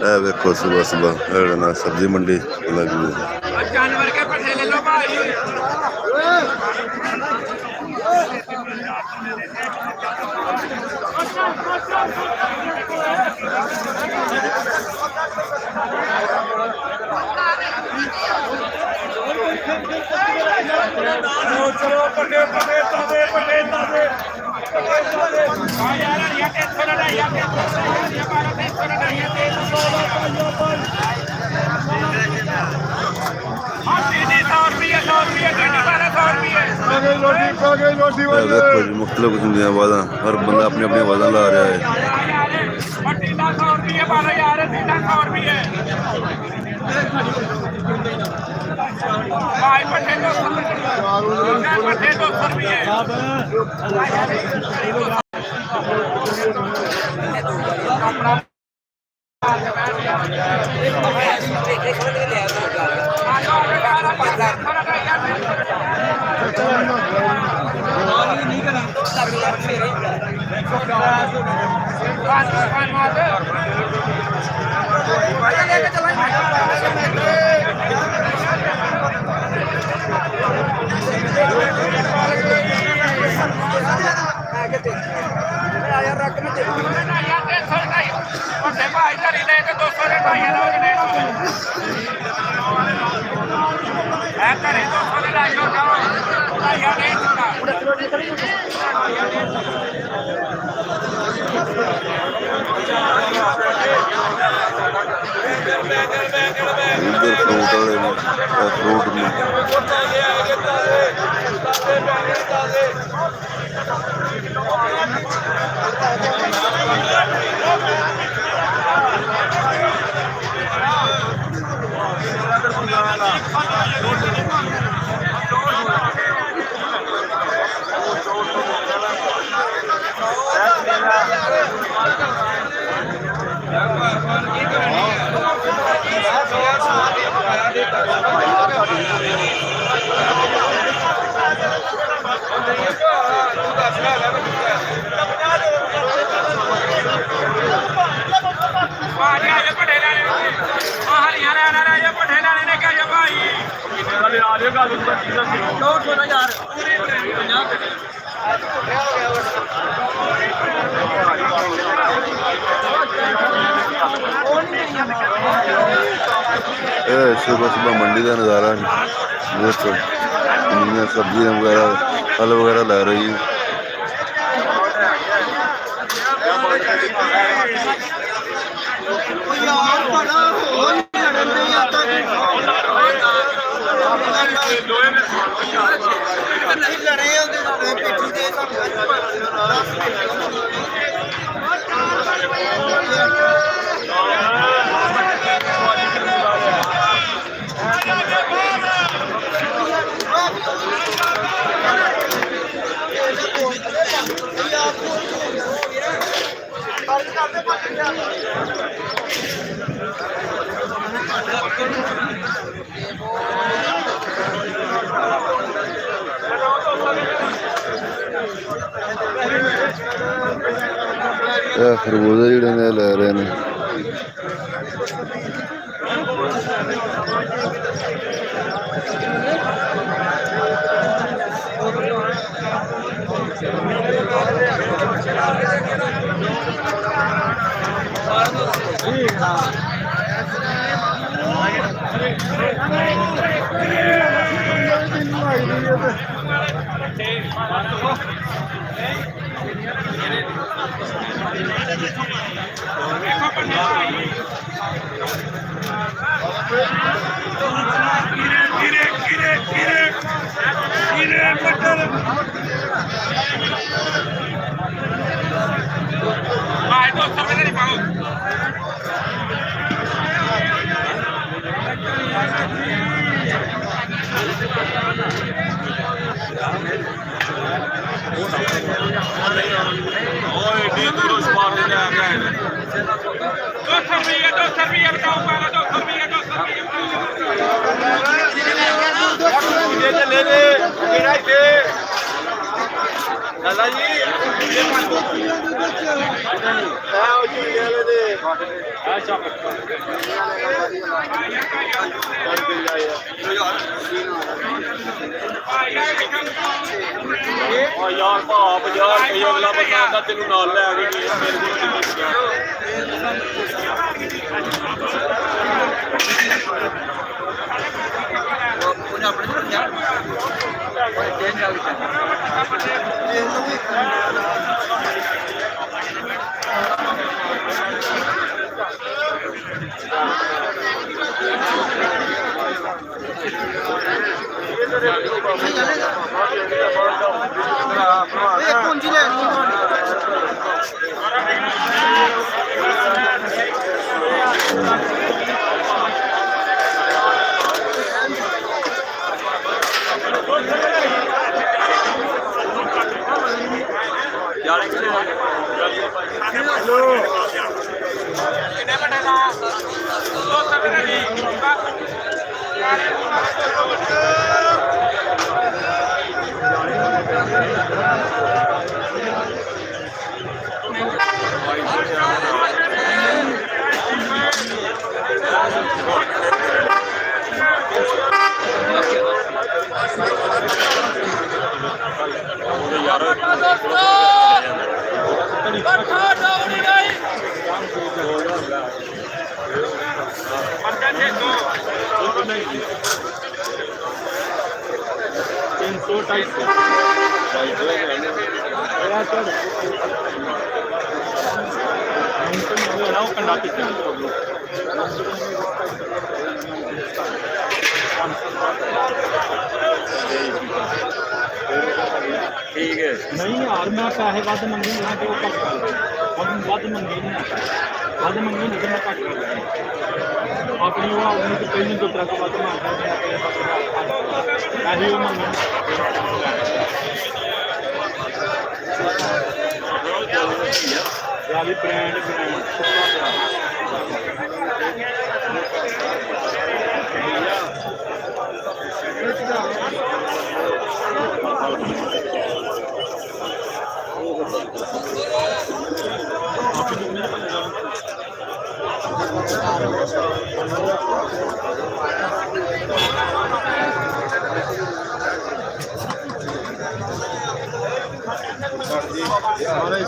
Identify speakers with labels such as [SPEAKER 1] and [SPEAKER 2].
[SPEAKER 1] ਵੇਖੋ ਸੁਬਹ ਸੁਬਹ ਨਾ ਸਬਜ਼ੀ ਮੰਡੀ ਲੱਗੀ ਹੈ।
[SPEAKER 2] जानवर के पट्टे ले लो भाई। चलो पट्टे पट्टे ताजे पट्टे ताजे यार ये टेंशन ना ये हमारा टेंशन ना ये
[SPEAKER 1] ਵੇਖੋ ਜੀ ਮੁਖਤਲਿਫ ਕਿਸਮ ਦੀਆਂ ਆਵਾਜ਼ਾਂ ਹਰ ਬੰਦਾ ਆਪਣੀ ਆਪਣੀ ਆਵਾਜ਼ਾਂ ਲਾ ਰਿਹਾ ਹੈ। इधर फ्रूट वाले फ्रूट में सुबह सुबह मंडी का नज़ारा दोस्तों सब्जियां वगैरह फल वगैरह ला रही है। खरबूजे जिहड़े ने लै रहे ने
[SPEAKER 2] ਲਾਲਾ ਜੀ ਉਹ ਜੀ ਵਾਲੇ ਦੇ ਆ ਚੱਕ ਆ ਯਾਰ ਭਾ ਬਾਜ਼ਾਰ ਕੋਈ ਅਗਲਾ ਬੰਦਾ ਆਂਦਾ ਤੈਨੂੰ ਨਾਲ ਲੈ ਕੇ ਗਏ ਮੇਰੇ ਕੋਲ ਆਪਣੇ ਨੂੰ ਰੱਖਿਆ ਕੋਈ ਟ੍ਰੇਨ ਨਾਲ पूंजी ले ठीक है नहीं यार मैं पैसे वध मंगी ना तो घट कर वध मंगी नहीं वध मंगी नहीं तो मैं घट कर अपनी वो आदमी तो पहली तो ट्रक वध मारता पैसे वो मंगे यार ब्रांड सारे